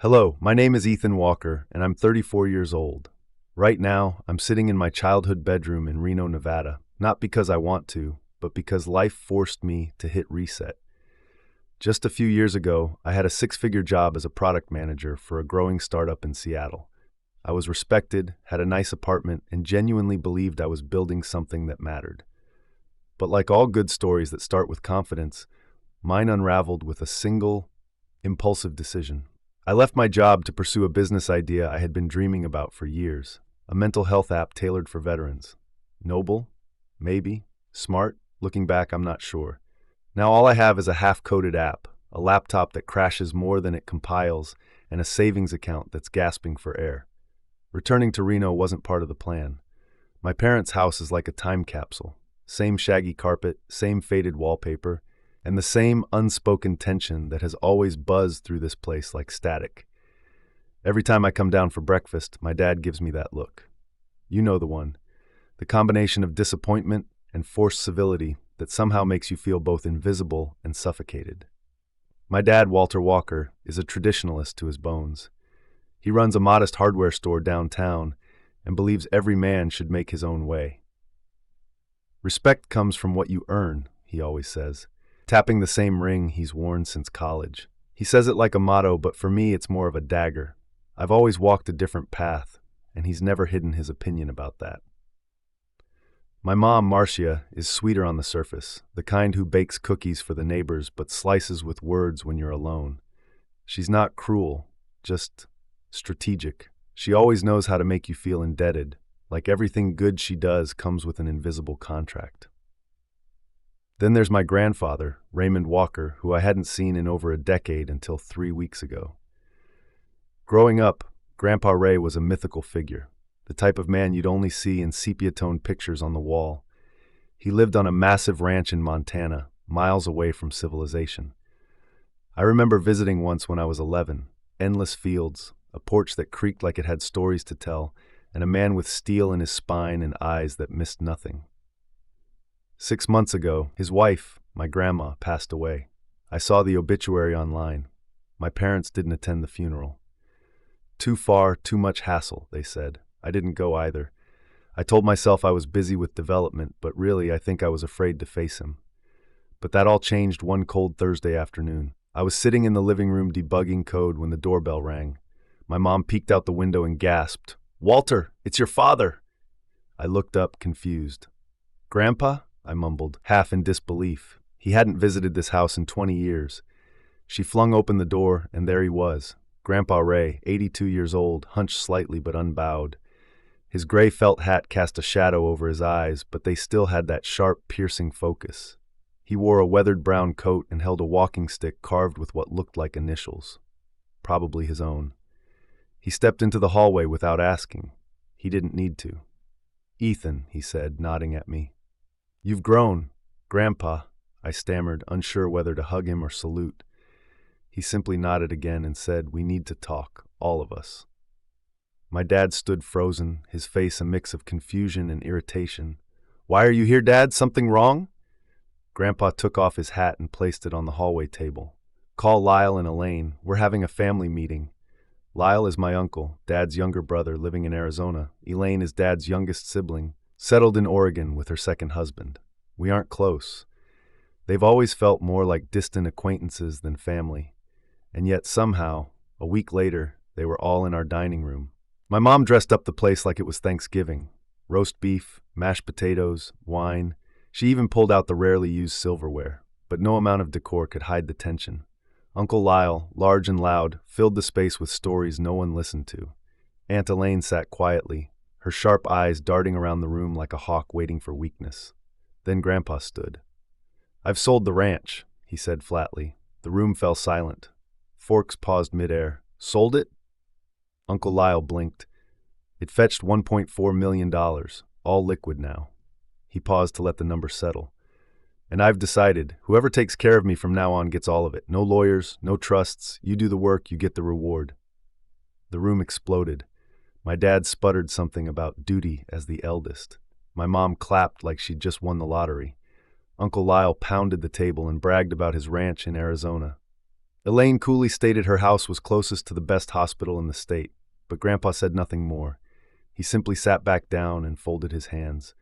Hello, my name is Ethan Walker, and I'm 34 years old. Right now, I'm sitting in my childhood bedroom in Reno, Nevada, not because I want to, but because life forced me to hit reset. Just a few years ago, I had a six-figure job as a product manager for a growing startup in Seattle. I was respected, had a nice apartment, and genuinely believed I was building something that mattered. But like all good stories that start with confidence, mine unraveled with a single, impulsive decision. I left my job to pursue a business idea I had been dreaming about for years, a mental health app tailored for veterans. Noble? Maybe. Smart? Looking back, I'm not sure. Now all I have is a half-coded app, a laptop that crashes more than it compiles, and a savings account that's gasping for air. Returning to Reno wasn't part of the plan. My parents' house is like a time capsule. Same shaggy carpet, same faded wallpaper, and the same unspoken tension that has always buzzed through this place like static. Every time I come down for breakfast, my dad gives me that look. You know the one. The combination of disappointment and forced civility that somehow makes you feel both invisible and suffocated. My dad, Walter Walker, is a traditionalist to his bones. He runs a modest hardware store downtown and believes every man should make his own way. Respect comes from what you earn, he always says, tapping the same ring he's worn since college. He says it like a motto, but for me it's more of a dagger. I've always walked a different path, and he's never hidden his opinion about that. My mom, Marcia, is sweeter on the surface, the kind who bakes cookies for the neighbors but slices with words when you're alone. She's not cruel, just strategic. She always knows how to make you feel indebted, like everything good she does comes with an invisible contract. Then there's my grandfather, Raymond Walker, who I hadn't seen in over a decade until 3 weeks ago. Growing up, Grandpa Ray was a mythical figure, the type of man you'd only see in sepia-toned pictures on the wall. He lived on a massive ranch in Montana, miles away from civilization. I remember visiting once when I was 11, endless fields, a porch that creaked like it had stories to tell, and a man with steel in his spine and eyes that missed nothing. 6 months ago, his wife, my grandma, passed away. I saw the obituary online. My parents didn't attend the funeral. Too far, too much hassle, they said. I didn't go either. I told myself I was busy with development, but really I think I was afraid to face him. But that all changed one cold Thursday afternoon. I was sitting in the living room debugging code when the doorbell rang. My mom peeked out the window and gasped, "Walter, it's your father!" I looked up, confused. "Grandpa?" I mumbled, half in disbelief. He hadn't visited this house in 20 years. She flung open the door, and there he was. Grandpa Ray, 82 years old, hunched slightly but unbowed. His gray felt hat cast a shadow over his eyes, but they still had that sharp, piercing focus. He wore a weathered brown coat and held a walking stick carved with what looked like initials. Probably his own. He stepped into the hallway without asking. He didn't need to. "Ethan," he said, nodding at me. "You've grown, Grandpa," I stammered, unsure whether to hug him or salute. He simply nodded again and said, "We need to talk, all of us." My dad stood frozen, his face a mix of confusion and irritation. "Why are you here, Dad? Something wrong?" Grandpa took off his hat and placed it on the hallway table. "Call Lyle and Elaine. We're having a family meeting. Lyle is my uncle, Dad's younger brother living in Arizona. Elaine is Dad's youngest sibling, settled in Oregon with her second husband. We aren't close. They've always felt more like distant acquaintances than family. And yet somehow, a week later, they were all in our dining room. My mom dressed up the place like it was Thanksgiving. Roast beef, mashed potatoes, wine. She even pulled out the rarely used silverware, but no amount of decor could hide the tension. Uncle Lyle, large and loud, filled the space with stories no one listened to. Aunt Elaine sat quietly, her sharp eyes darting around the room like a hawk waiting for weakness. Then Grandpa stood. "I've sold the ranch," he said flatly. The room fell silent. Forks paused midair. "Sold it?" Uncle Lyle blinked. "It fetched $1.4 million, all liquid now." He paused to let the number settle. "And I've decided, whoever takes care of me from now on gets all of it. No lawyers, no trusts. You do the work, you get the reward." The room exploded. My dad sputtered something about duty as the eldest. My mom clapped like she'd just won the lottery. Uncle Lyle pounded the table and bragged about his ranch in Arizona. Elaine coolly stated her house was closest to the best hospital in the state, but Grandpa said nothing more. He simply sat back down and folded his hands.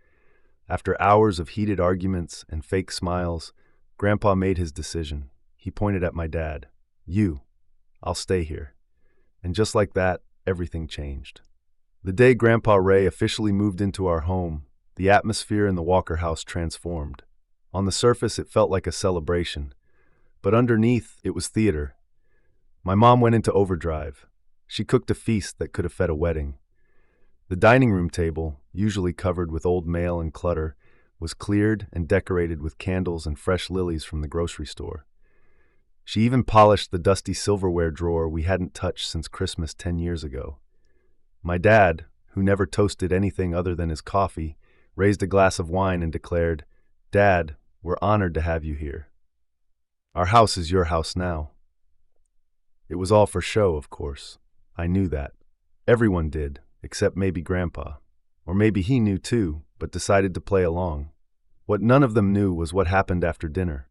After hours of heated arguments and fake smiles, Grandpa made his decision. He pointed at my dad. "You, I'll stay here." And just like that, everything changed. The day Grandpa Ray officially moved into our home, the atmosphere in the Walker house transformed. On the surface, it felt like a celebration, but underneath, it was theater. My mom went into overdrive. She cooked a feast that could have fed a wedding. The dining room table, usually covered with old mail and clutter, was cleared and decorated with candles and fresh lilies from the grocery store. She even polished the dusty silverware drawer we hadn't touched since Christmas 10 years ago. My dad, who never toasted anything other than his coffee, raised a glass of wine and declared, "Dad, we're honored to have you here. Our house is your house now." It was all for show, of course. I knew that. Everyone did, except maybe Grandpa. Or maybe he knew too, but decided to play along. What none of them knew was what happened after dinner.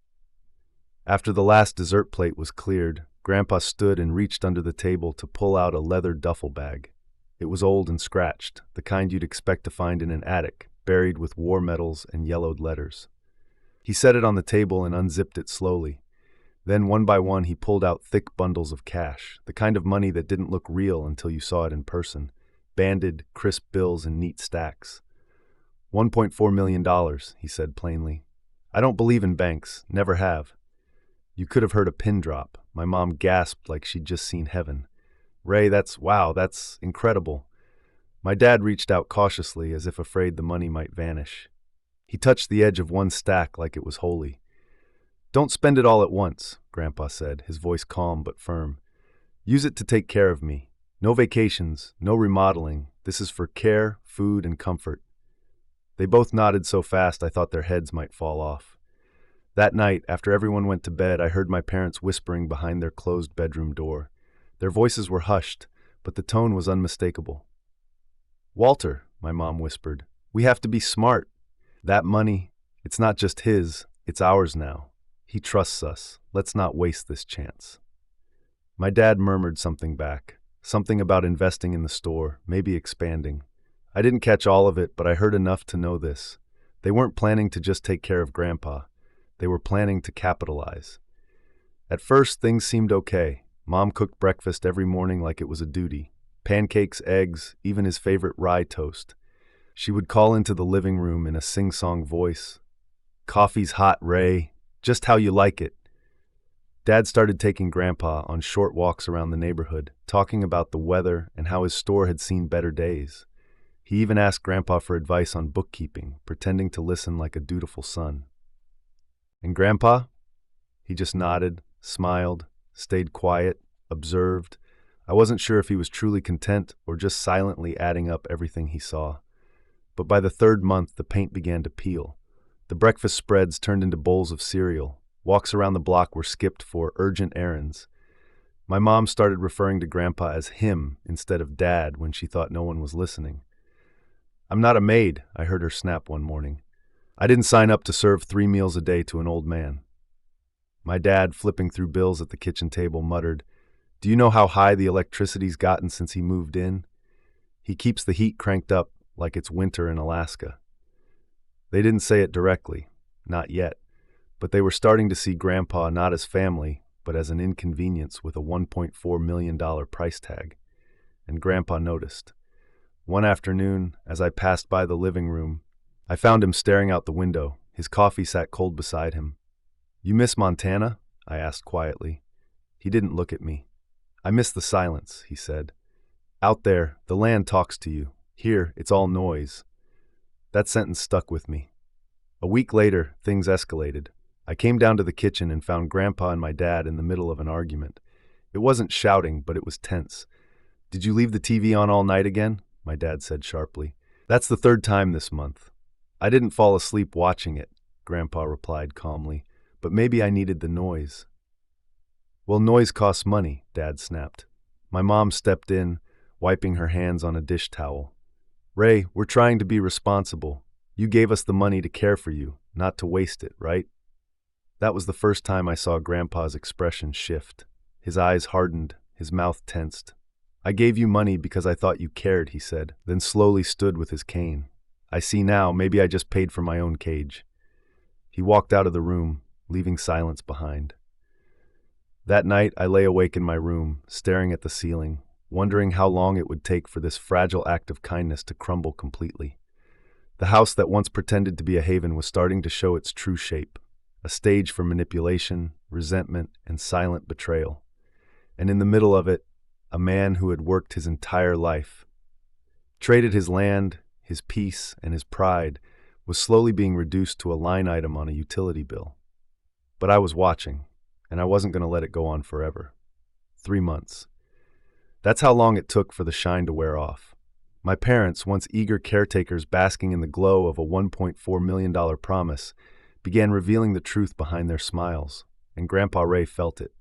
After the last dessert plate was cleared, Grandpa stood and reached under the table to pull out a leather duffel bag. It was old and scratched, the kind you'd expect to find in an attic, buried with war medals and yellowed letters. He set it on the table and unzipped it slowly. Then, one by one, he pulled out thick bundles of cash, the kind of money that didn't look real until you saw it in person. Banded, crisp bills in neat stacks. $1.4 million, he said plainly. "I don't believe in banks, never have." You could have heard a pin drop. My mom gasped like she'd just seen heaven. "Ray, that's incredible." My dad reached out cautiously as if afraid the money might vanish. He touched the edge of one stack like it was holy. "Don't spend it all at once," Grandpa said, his voice calm but firm. "Use it to take care of me. No vacations, no remodeling. This is for care, food, and comfort." They both nodded so fast I thought their heads might fall off. That night, after everyone went to bed, I heard my parents whispering behind their closed bedroom door. Their voices were hushed, but the tone was unmistakable. "Walter," my mom whispered, "we have to be smart. That money, it's not just his, it's ours now. He trusts us. Let's not waste this chance." My dad murmured something back, something about investing in the store, maybe expanding. I didn't catch all of it, but I heard enough to know this. They weren't planning to just take care of Grandpa. They were planning to capitalize. At first, things seemed okay. Mom cooked breakfast every morning like it was a duty. Pancakes, eggs, even his favorite rye toast. She would call into the living room in a sing-song voice. "Coffee's hot, Ray. Just how you like it." Dad started taking Grandpa on short walks around the neighborhood, talking about the weather and how his store had seen better days. He even asked Grandpa for advice on bookkeeping, pretending to listen like a dutiful son. And Grandpa? He just nodded, smiled, stayed quiet, observed. I wasn't sure if he was truly content or just silently adding up everything he saw. But by the third month, the paint began to peel. The breakfast spreads turned into bowls of cereal. Walks around the block were skipped for urgent errands. My mom started referring to Grandpa as him instead of Dad when she thought no one was listening. "I'm not a maid," I heard her snap one morning. "I didn't sign up to serve 3 meals a day to an old man." My dad, flipping through bills at the kitchen table, muttered, "Do you know how high the electricity's gotten since he moved in? He keeps the heat cranked up like it's winter in Alaska." They didn't say it directly, not yet, but they were starting to see Grandpa not as family, but as an inconvenience with a $1.4 million price tag. And Grandpa noticed. One afternoon, as I passed by the living room, I found him staring out the window. His coffee sat cold beside him. "You miss Montana?" I asked quietly. He didn't look at me. "I miss the silence," he said. "Out there, the land talks to you. Here, it's all noise." That sentence stuck with me. A week later, things escalated. I came down to the kitchen and found Grandpa and my dad in the middle of an argument. It wasn't shouting, but it was tense. "Did you leave the TV on all night again?" my dad said sharply. "That's the 3rd time this month." "I didn't fall asleep watching it," Grandpa replied calmly, "but maybe I needed the noise." "Well, noise costs money," Dad snapped. My mom stepped in, wiping her hands on a dish towel. "Ray, we're trying to be responsible. You gave us the money to care for you, not to waste it, right?" That was the first time I saw Grandpa's expression shift. His eyes hardened, his mouth tensed. "I gave you money because I thought you cared," he said, then slowly stood with his cane. "I see now, maybe I just paid for my own cage." He walked out of the room, leaving silence behind. That night, I lay awake in my room, staring at the ceiling, wondering how long it would take for this fragile act of kindness to crumble completely. The house that once pretended to be a haven was starting to show its true shape, a stage for manipulation, resentment, and silent betrayal. And in the middle of it, a man who had worked his entire life, traded his land, his peace, and his pride, was slowly being reduced to a line item on a utility bill. But I was watching, and I wasn't going to let it go on forever. 3 months. That's how long it took for the shine to wear off. My parents, once eager caretakers basking in the glow of a $1.4 million promise, began revealing the truth behind their smiles, and Grandpa Ray felt it.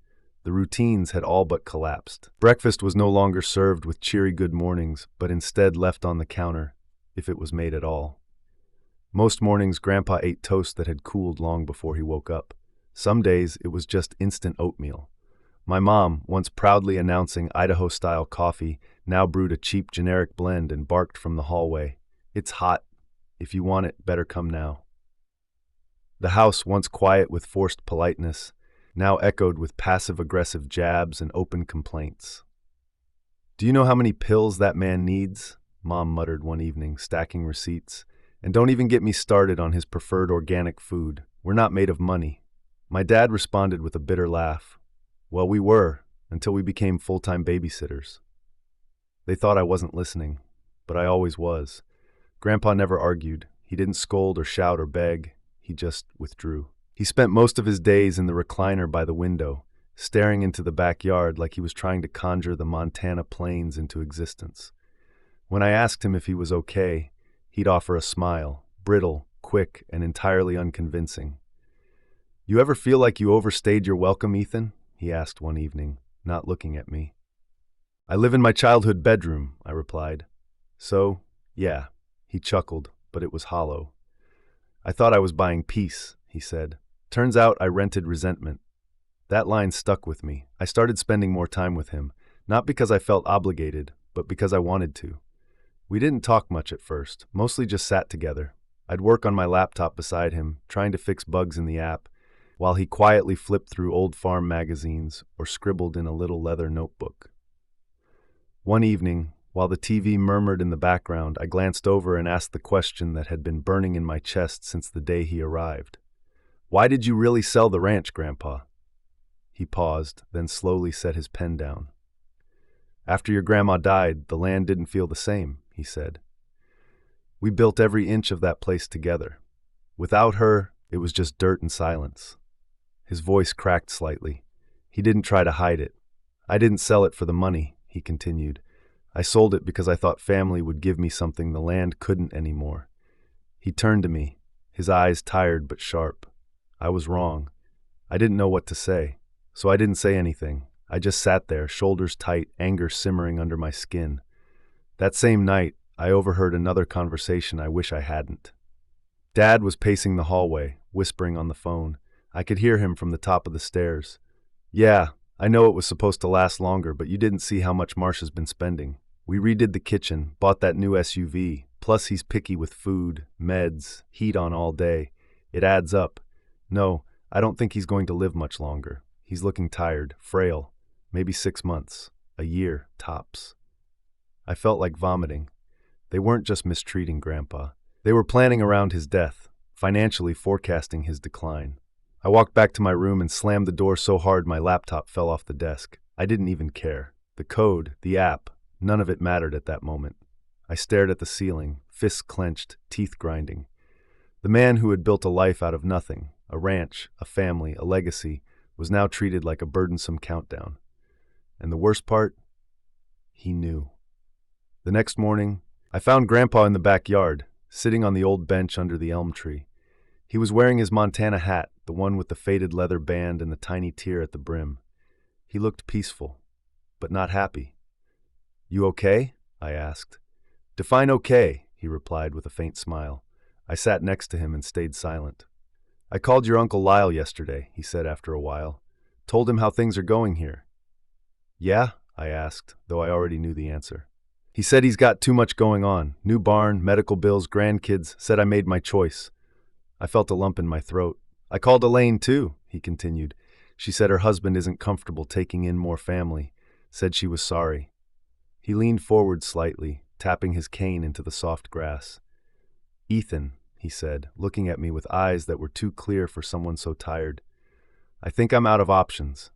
The routines had all but collapsed. Breakfast was no longer served with cheery good mornings, but instead left on the counter, if it was made at all. Most mornings, Grandpa ate toast that had cooled long before he woke up. Some days, it was just instant oatmeal. My mom, once proudly announcing Idaho-style coffee, now brewed a cheap generic blend and barked from the hallway, "It's hot. If you want it, better come now." The house, once quiet with forced politeness, now echoed with passive-aggressive jabs and open complaints. "Do you know how many pills that man needs?" Mom muttered one evening, stacking receipts. "And don't even get me started on his preferred organic food. We're not made of money." My dad responded with a bitter laugh. "Well, we were, until we became full-time babysitters." They thought I wasn't listening, but I always was. Grandpa never argued. He didn't scold or shout or beg. He just withdrew. He spent most of his days in the recliner by the window, staring into the backyard like he was trying to conjure the Montana plains into existence. When I asked him if he was okay, he'd offer a smile, brittle, quick, and entirely unconvincing. "You ever feel like you overstayed your welcome, Ethan?" he asked one evening, not looking at me. "I live in my childhood bedroom," I replied. "So, yeah." He chuckled, but it was hollow. "I thought I was buying peace," he said. "Turns out I rented resentment." That line stuck with me. I started spending more time with him, not because I felt obligated, but because I wanted to. We didn't talk much at first, mostly just sat together. I'd work on my laptop beside him, trying to fix bugs in the app, while he quietly flipped through old farm magazines or scribbled in a little leather notebook. One evening, while the TV murmured in the background, I glanced over and asked the question that had been burning in my chest since the day he arrived. "Why did you really sell the ranch, Grandpa?" He paused, then slowly set his pen down. "After your grandma died, the land didn't feel the same," he said. "We built every inch of that place together. Without her, it was just dirt and silence." His voice cracked slightly. He didn't try to hide it. "I didn't sell it for the money," he continued. "I sold it because I thought family would give me something the land couldn't anymore." He turned to me, his eyes tired but sharp. I was wrong. I didn't know what to say, so I didn't say anything. I just sat there, shoulders tight, anger simmering under my skin. That same night, I overheard another conversation I wish I hadn't. Dad was pacing the hallway, whispering on the phone. I could hear him from the top of the stairs. "Yeah, I know it was supposed to last longer, but you didn't see how much Marcia's been spending. We redid the kitchen, bought that new SUV, plus he's picky with food, meds, heat on all day. It adds up. No, I don't think he's going to live much longer. He's looking tired, frail. Maybe 6 months, a year, tops." I felt like vomiting. They weren't just mistreating Grandpa. They were planning around his death, financially forecasting his decline. I walked back to my room and slammed the door so hard my laptop fell off the desk. I didn't even care. The code, the app, none of it mattered at that moment. I stared at the ceiling, fists clenched, teeth grinding. The man who had built a life out of nothing, a ranch, a family, a legacy, was now treated like a burdensome countdown. And the worst part? He knew. The next morning, I found Grandpa in the backyard, sitting on the old bench under the elm tree. He was wearing his Montana hat, the one with the faded leather band and the tiny tear at the brim. He looked peaceful, but not happy. "You okay?" I asked. "Define okay," he replied with a faint smile. I sat next to him and stayed silent. "I called your Uncle Lyle yesterday," he said after a while. "Told him how things are going here. Yeah? I asked, though I already knew the answer. He said he's got too much going on. New barn, medical bills, grandkids, said I made my choice. I felt a lump in my throat. I called Elaine too, he continued. She said her husband isn't comfortable taking in more family, said she was sorry. He leaned forward slightly, tapping his cane into the soft grass. Ethan, he said, looking at me with eyes that were too clear for someone so tired. I think I'm out of options.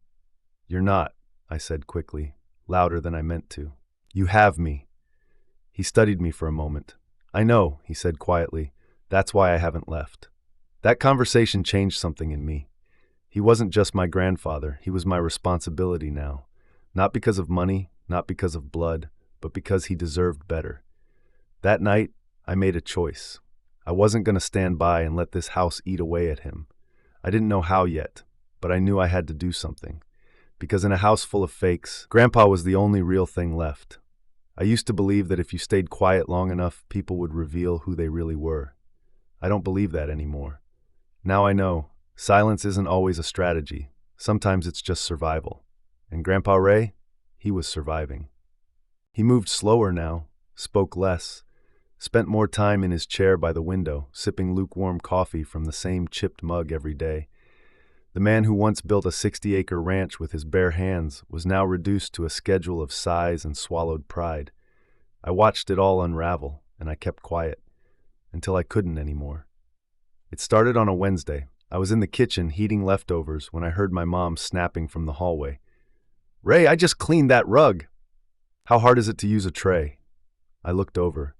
You're not, I said quickly, louder than I meant to. You have me. He studied me for a moment. I know, he said quietly. That's why I haven't left. That conversation changed something in me. He wasn't just my grandfather, he was my responsibility now. Not because of money, not because of blood, but because he deserved better. That night, I made a choice. I wasn't going to stand by and let this house eat away at him. I didn't know how yet, but I knew I had to do something. Because in a house full of fakes, Grandpa was the only real thing left. I used to believe that if you stayed quiet long enough, people would reveal who they really were. I don't believe that anymore. Now I know, silence isn't always a strategy. Sometimes it's just survival. And Grandpa Ray, he was surviving. He moved slower now, spoke less, spent more time in his chair by the window, sipping lukewarm coffee from the same chipped mug every day. The man who once built a 60-acre ranch with his bare hands was now reduced to a schedule of sighs and swallowed pride. I watched it all unravel, and I kept quiet, until I couldn't anymore. It started on a Wednesday. I was in the kitchen heating leftovers when I heard my mom snapping from the hallway. "Ray, I just cleaned that rug." "How hard is it to use a tray?" I looked over.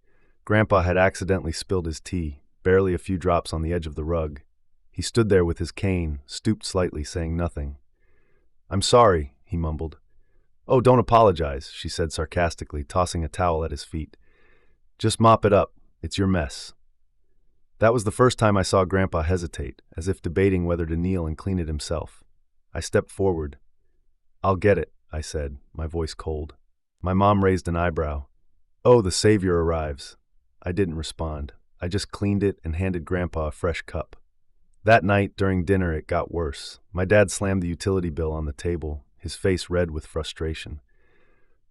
Grandpa had accidentally spilled his tea, barely a few drops on the edge of the rug. He stood there with his cane, stooped slightly, saying nothing. "I'm sorry," he mumbled. "Oh, don't apologize," she said sarcastically, tossing a towel at his feet. "Just mop it up. It's your mess." That was the first time I saw Grandpa hesitate, as if debating whether to kneel and clean it himself. I stepped forward. "I'll get it," I said, my voice cold. My mom raised an eyebrow. "Oh, the savior arrives." I didn't respond. I just cleaned it and handed Grandpa a fresh cup. That night, during dinner, it got worse. My dad slammed the utility bill on the table, his face red with frustration.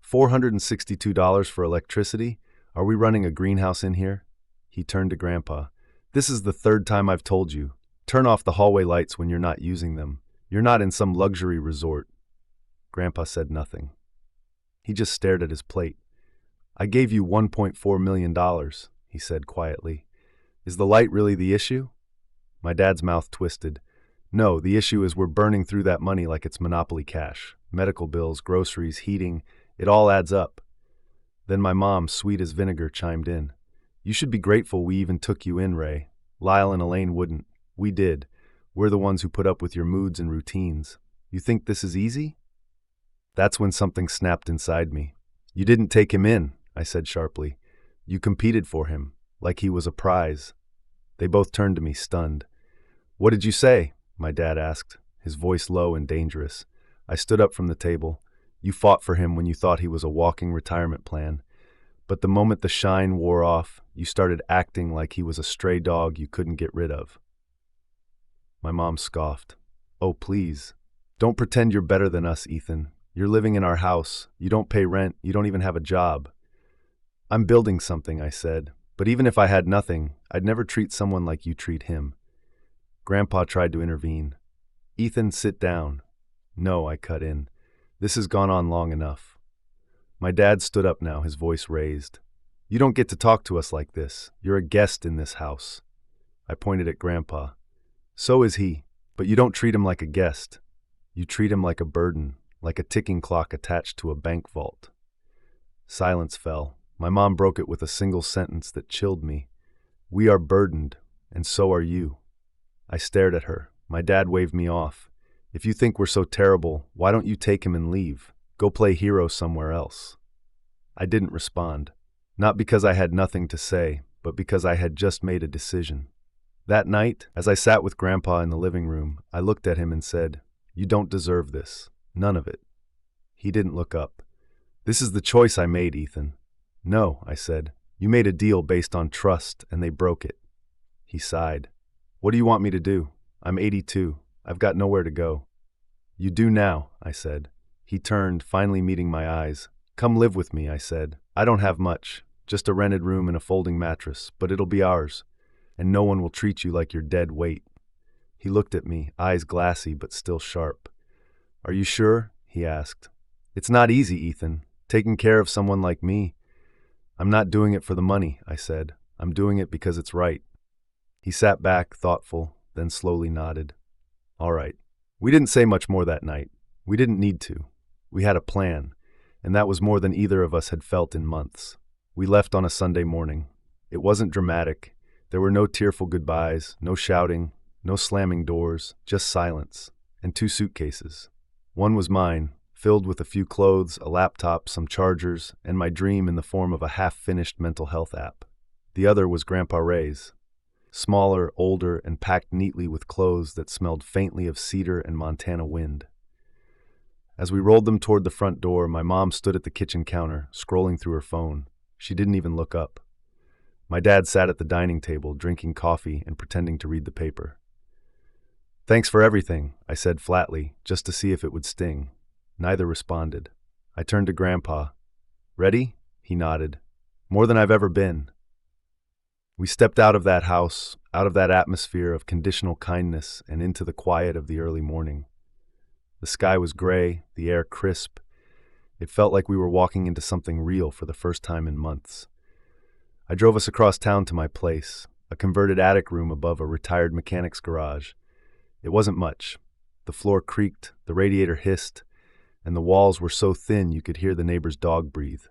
$462 for electricity? Are we running a greenhouse in here? He turned to Grandpa. "This is the third time I've told you. Turn off the hallway lights when you're not using them. You're not in some luxury resort." Grandpa said nothing. He just stared at his plate. "I gave you $1.4 million, he said quietly. "Is the light really the issue?" My dad's mouth twisted. "No, the issue is we're burning through that money like it's Monopoly cash. Medical bills, groceries, heating, it all adds up." Then my mom, sweet as vinegar, chimed in. "You should be grateful we even took you in, Ray. Lyle and Elaine wouldn't. We did. We're the ones who put up with your moods and routines. You think this is easy?" That's when something snapped inside me. "You didn't take him in," I said sharply. "You competed for him, like he was a prize." They both turned to me, stunned. "What did you say?" my dad asked, his voice low and dangerous. I stood up from the table. "You fought for him when you thought he was a walking retirement plan. But the moment the shine wore off, you started acting like he was a stray dog you couldn't get rid of." My mom scoffed. "Oh, please. Don't pretend you're better than us, Ethan. You're living in our house. You don't pay rent. You don't even have a job." "I'm building something," I said. "But even if I had nothing, I'd never treat someone like you treat him." Grandpa tried to intervene. "Ethan, sit down." "No," I cut in. "This has gone on long enough." My dad stood up now, his voice raised. "You don't get to talk to us like this. You're a guest in this house." I pointed at Grandpa. "So is he, but you don't treat him like a guest. You treat him like a burden, like a ticking clock attached to a bank vault." Silence fell. My mom broke it with a single sentence that chilled me. "We are burdened, and so are you." I stared at her. My dad waved me off. "If you think we're so terrible, why don't you take him and leave? Go play hero somewhere else." I didn't respond. Not because I had nothing to say, but because I had just made a decision. That night, as I sat with Grandpa in the living room, I looked at him and said, "You don't deserve this. None of it." He didn't look up. "This is the choice I made, Ethan." "No," I said. "You made a deal based on trust, and they broke it." He sighed. "What do you want me to do? I'm 82. I've got nowhere to go." "You do now," I said. He turned, finally meeting my eyes. "Come live with me," I said. "I don't have much, just a rented room and a folding mattress, but it'll be ours, and no one will treat you like your dead weight." He looked at me, eyes glassy but still sharp. "Are you sure?" he asked. "It's not easy, Ethan, taking care of someone like me." "I'm not doing it for the money," I said. "I'm doing it because it's right." He sat back, thoughtful, then slowly nodded. "All right." We didn't say much more that night. We didn't need to. We had a plan, and that was more than either of us had felt in months. We left on a Sunday morning. It wasn't dramatic. There were no tearful goodbyes, no shouting, no slamming doors, just silence, and 2 suitcases. One was mine, filled with a few clothes, a laptop, some chargers, and my dream in the form of a half-finished mental health app. The other was Grandpa Ray's, smaller, older, and packed neatly with clothes that smelled faintly of cedar and Montana wind. As we rolled them toward the front door, my mom stood at the kitchen counter, scrolling through her phone. She didn't even look up. My dad sat at the dining table, drinking coffee and pretending to read the paper. "Thanks for everything," I said flatly, just to see if it would sting. Neither responded. I turned to Grandpa. "Ready?" He nodded. "More than I've ever been." We stepped out of that house, out of that atmosphere of conditional kindness, and into the quiet of the early morning. The sky was gray, the air crisp. It felt like we were walking into something real for the first time in months. I drove us across town to my place, a converted attic room above a retired mechanic's garage. It wasn't much. The floor creaked, the radiator hissed, and the walls were so thin you could hear the neighbor's dog breathe.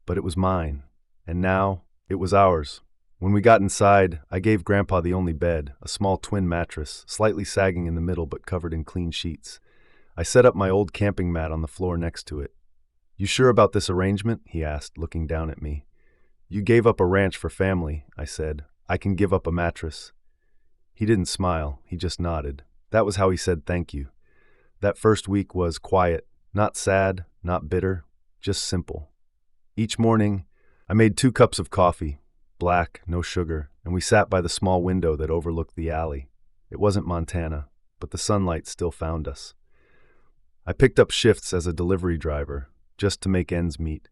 But it was mine, and now it was ours. When we got inside, I gave Grandpa the only bed, a small twin mattress, slightly sagging in the middle but covered in clean sheets. I set up my old camping mat on the floor next to it. "You sure about this arrangement?" he asked, looking down at me. "You gave up a ranch for family," I said. "I can give up a mattress." He didn't smile, he just nodded. That was how he said thank you. That first week was quiet, not sad, not bitter, just simple. Each morning, I made 2 cups of coffee, black, no sugar, and we sat by the small window that overlooked the alley. It wasn't Montana, but the sunlight still found us. I picked up shifts as a delivery driver, just to make ends meet.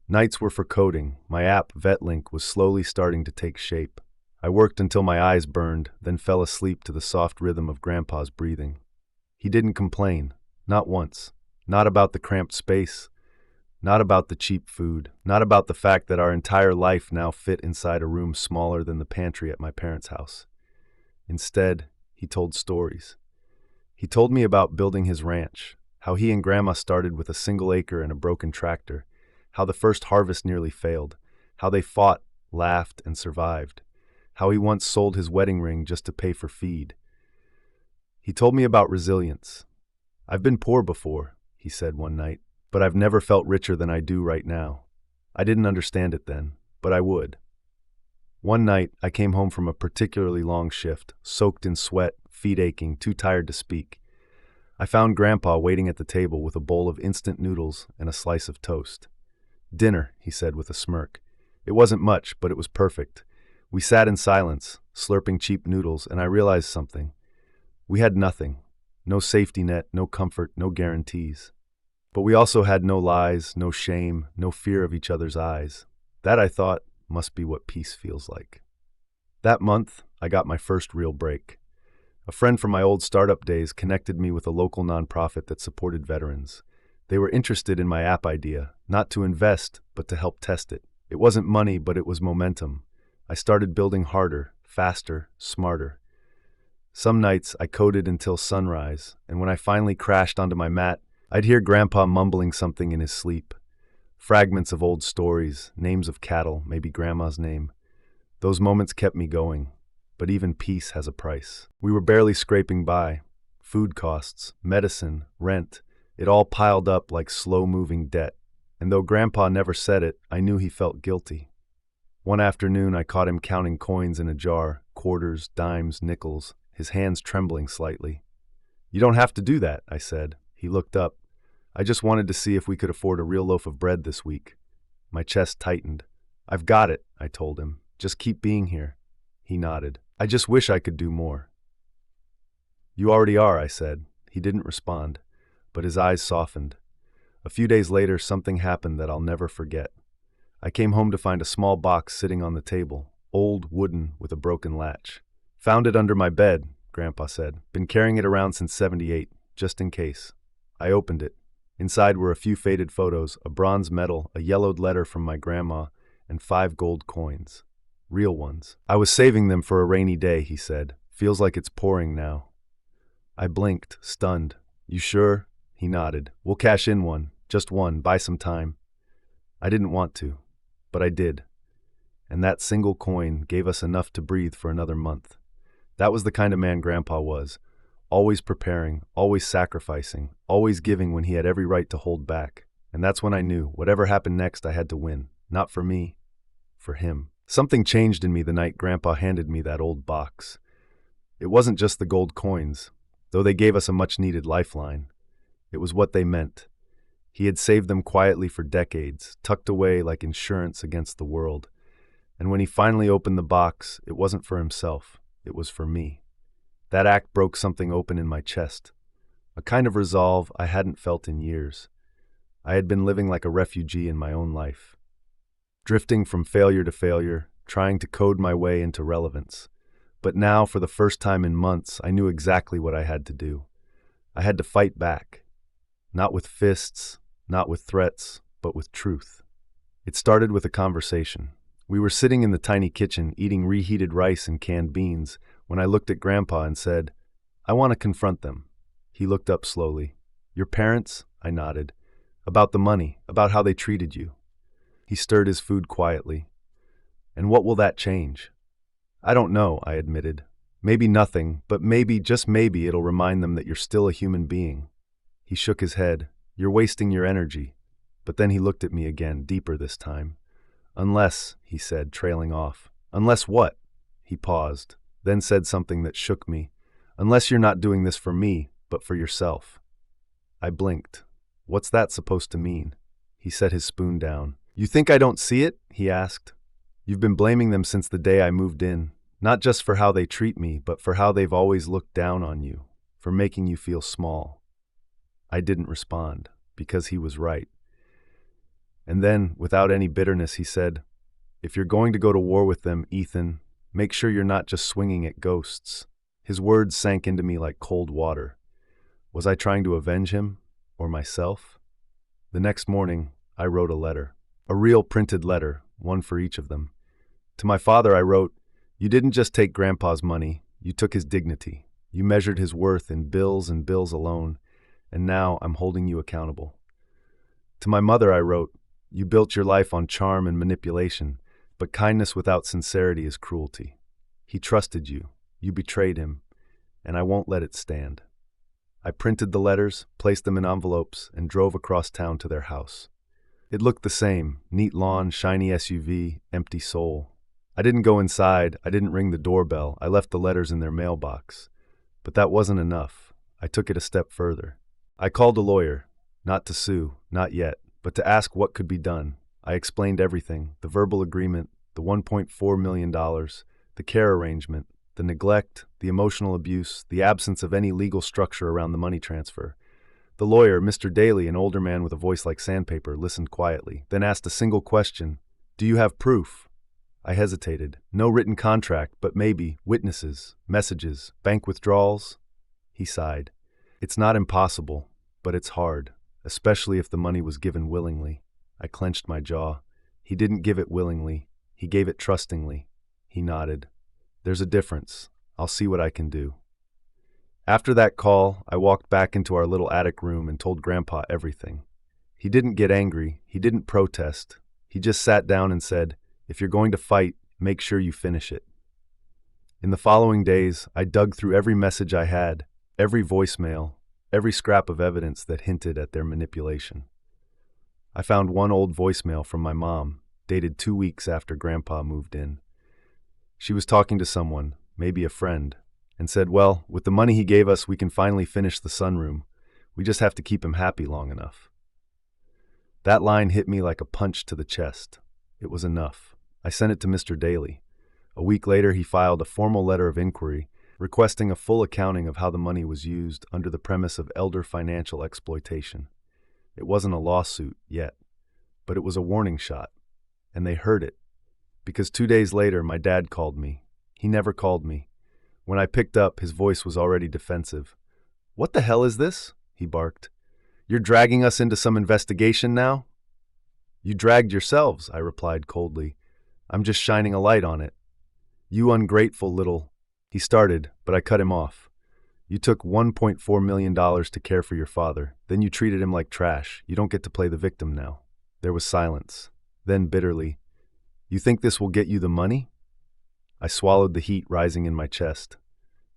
Nights were for coding. My app, VetLink, was slowly starting to take shape. I worked until my eyes burned, then fell asleep to the soft rhythm of Grandpa's breathing. He didn't complain, not once, not about the cramped space, not about the cheap food, not about the fact that our entire life now fit inside a room smaller than the pantry at my parents' house. Instead, he told stories. He told me about building his ranch, how he and Grandma started with a single acre and a broken tractor, how the first harvest nearly failed, how they fought, laughed, and survived, how he once sold his wedding ring just to pay for feed. He told me about resilience. "I've been poor before," he said one night, "but I've never felt richer than I do right now." I didn't understand it then, but I would. One night, I came home from a particularly long shift, soaked in sweat, feet aching, too tired to speak. I found Grandpa waiting at the table with a bowl of instant noodles and a slice of toast. "Dinner," he said with a smirk. It wasn't much, but it was perfect. We sat in silence, slurping cheap noodles, and I realized something. We had nothing. No safety net, no comfort, no guarantees. But we also had no lies, no shame, no fear of each other's eyes. That, I thought, must be what peace feels like. That month, I got my first real break. A friend from my old startup days connected me with a local nonprofit that supported veterans. They were interested in my app idea, not to invest, but to help test it. It wasn't money, but it was momentum. I started building harder, faster, smarter. Some nights I coded until sunrise, and when I finally crashed onto my mat, I'd hear Grandpa mumbling something in his sleep. Fragments of old stories, names of cattle, maybe Grandma's name. Those moments kept me going, but even peace has a price. We were barely scraping by. Food costs, medicine, rent, it all piled up like slow-moving debt. And though Grandpa never said it, I knew he felt guilty. One afternoon I caught him counting coins in a jar, quarters, dimes, nickels, his hands trembling slightly. "You don't have to do that," I said. He looked up. "I just wanted to see if we could afford a real loaf of bread this week." My chest tightened. "I've got it," I told him. "Just keep being here." He nodded. "I just wish I could do more." "You already are," I said. He didn't respond. but his eyes softened. A few days later, something happened that I'll never forget. I came home to find a small box sitting on the table, old, wooden, with a broken latch. "Found it under my bed," Grandpa said. "Been carrying it around since '78, just in case." I opened it. Inside were a few faded photos, a bronze medal, a yellowed letter from my grandma, and 5 gold coins. Real ones. "I was saving them for a rainy day," he said. "Feels like it's pouring now." I blinked, stunned. "You sure?" He nodded. "We'll cash in one. Just one. Buy some time." I didn't want to, but I did. And that single coin gave us enough to breathe for another month. That was the kind of man Grandpa was. Always preparing, always sacrificing, always giving when he had every right to hold back. And that's when I knew, whatever happened next, I had to win. Not for me, for him. Something changed in me the night Grandpa handed me that old box. It wasn't just the gold coins, though they gave us a much-needed lifeline. It was what they meant. He had saved them quietly for decades, tucked away like insurance against the world. And when he finally opened the box, it wasn't for himself. It was for me. That act broke something open in my chest, a kind of resolve I hadn't felt in years. I had been living like a refugee in my own life, drifting from failure to failure, trying to code my way into relevance. But now, for the first time in months, I knew exactly what I had to do. I had to fight back. Not with fists, not with threats, but with truth. It started with a conversation. We were sitting in the tiny kitchen, eating reheated rice and canned beans, when I looked at Grandpa and said, "I want to confront them." He looked up slowly. "Your parents?" I nodded. "About the money, about how they treated you." He stirred his food quietly. "And what will that change?" "I don't know," I admitted. "Maybe nothing, but maybe, just maybe, it'll remind them that you're still a human being." He shook his head. "You're wasting your energy." But then he looked at me again, deeper this time. "Unless," he said, trailing off. "Unless what?" He paused, then said something that shook me. "Unless you're not doing this for me, but for yourself." I blinked. "What's that supposed to mean?" He set his spoon down. "You think I don't see it?" he asked. "You've been blaming them since the day I moved in, not just for how they treat me, but for how they've always looked down on you, for making you feel small." I didn't respond, because he was right. And then, without any bitterness, he said, "If you're going to go to war with them, Ethan, make sure you're not just swinging at ghosts." His words sank into me like cold water. Was I trying to avenge him, or myself? The next morning, I wrote a letter. A real printed letter, one for each of them. To my father I wrote, "You didn't just take Grandpa's money, you took his dignity. You measured his worth in bills and bills alone, and now I'm holding you accountable." To my mother I wrote, "You built your life on charm and manipulation, but kindness without sincerity is cruelty. He trusted you, you betrayed him, and I won't let it stand." I printed the letters, placed them in envelopes, and drove across town to their house. It looked the same, neat lawn, shiny SUV, empty soul. I didn't go inside, I didn't ring the doorbell, I left the letters in their mailbox. But that wasn't enough. I took it a step further. I called a lawyer, not to sue, not yet, but to ask what could be done. I explained everything, the verbal agreement, the $1.4 million, the care arrangement, the neglect, the emotional abuse, the absence of any legal structure around the money transfer. The lawyer, Mr. Daly, an older man with a voice like sandpaper, listened quietly, then asked a single question. "Do you have proof?" I hesitated. No written contract, but maybe witnesses, messages, bank withdrawals. He sighed. "It's not impossible, but it's hard, especially if the money was given willingly." I clenched my jaw. "He didn't give it willingly. He gave it trustingly." He nodded. "There's a difference. I'll see what I can do." After that call, I walked back into our little attic room and told Grandpa everything. He didn't get angry. He didn't protest. He just sat down and said, "If you're going to fight, make sure you finish it." In the following days, I dug through every message I had, every voicemail, every scrap of evidence that hinted at their manipulation. I found one old voicemail from my mom, dated 2 weeks after Grandpa moved in. She was talking to someone, maybe a friend, and said, "Well, with the money he gave us, we can finally finish the sunroom. We just have to keep him happy long enough." That line hit me like a punch to the chest. It was enough. I sent it to Mr. Daly. A week later, he filed a formal letter of inquiry, requesting a full accounting of how the money was used under the premise of elder financial exploitation. It wasn't a lawsuit yet, but it was a warning shot, and they heard it, because 2 days later my dad called me. He never called me. When I picked up, his voice was already defensive. "What the hell is this?" he barked. "You're dragging us into some investigation now?" "You dragged yourselves," I replied coldly. "I'm just shining a light on it." "You ungrateful little—" He started, but I cut him off. "You took $1.4 million to care for your father. Then you treated him like trash. You don't get to play the victim now." There was silence. Then bitterly, "You think this will get you the money?" I swallowed the heat rising in my chest.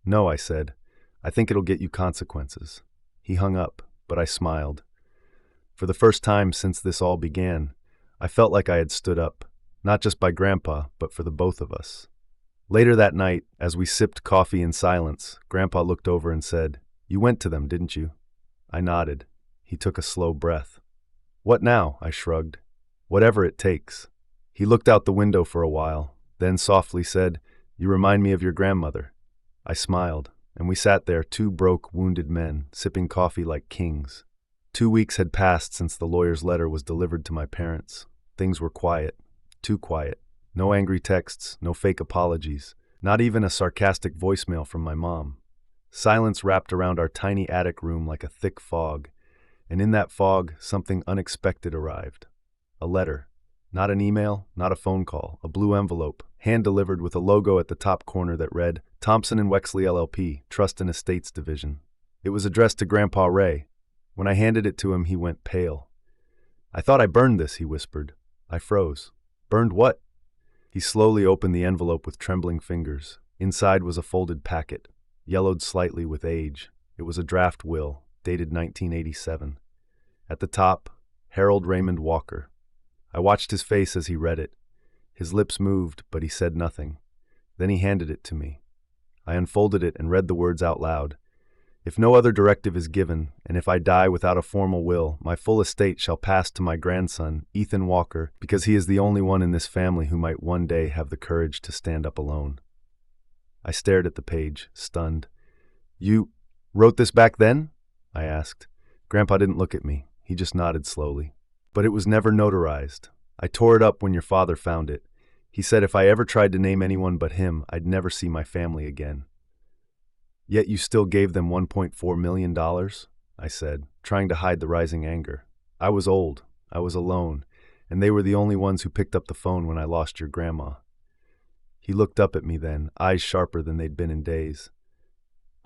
"No," I said. "I think it'll get you consequences." He hung up, but I smiled. For the first time since this all began, I felt like I had stood up, not just by Grandpa, but for the both of us. Later that night, as we sipped coffee in silence, Grandpa looked over and said, "You went to them, didn't you?" I nodded. He took a slow breath. "What now?" I shrugged. "Whatever it takes." He looked out the window for a while, then softly said, "You remind me of your grandmother." I smiled, and we sat there, two broke, wounded men, sipping coffee like kings. 2 weeks had passed since the lawyer's letter was delivered to my parents. Things were quiet, too quiet. No angry texts, no fake apologies, not even a sarcastic voicemail from my mom. Silence wrapped around our tiny attic room like a thick fog, and in that fog, something unexpected arrived. A letter. Not an email, not a phone call, a blue envelope, hand-delivered with a logo at the top corner that read, "Thompson and Wexley LLP, Trust and Estates Division." It was addressed to Grandpa Ray. When I handed it to him, he went pale. "I thought I burned this," he whispered. I froze. "Burned what?" He slowly opened the envelope with trembling fingers. Inside was a folded packet, yellowed slightly with age. It was a draft will, dated 1987. At the top, Harold Raymond Walker. I watched his face as he read it. His lips moved, but he said nothing. Then he handed it to me. I unfolded it and read the words out loud. "If no other directive is given, and if I die without a formal will, my full estate shall pass to my grandson, Ethan Walker, because he is the only one in this family who might one day have the courage to stand up alone." I stared at the page, stunned. "You wrote this back then?" I asked. Grandpa didn't look at me. He just nodded slowly. "But it was never notarized. I tore it up when your father found it. He said if I ever tried to name anyone but him, I'd never see my family again." "Yet you still gave them $1.4 million, I said, trying to hide the rising anger. "I was old, I was alone, and they were the only ones who picked up the phone when I lost your grandma." He looked up at me then, eyes sharper than they'd been in days.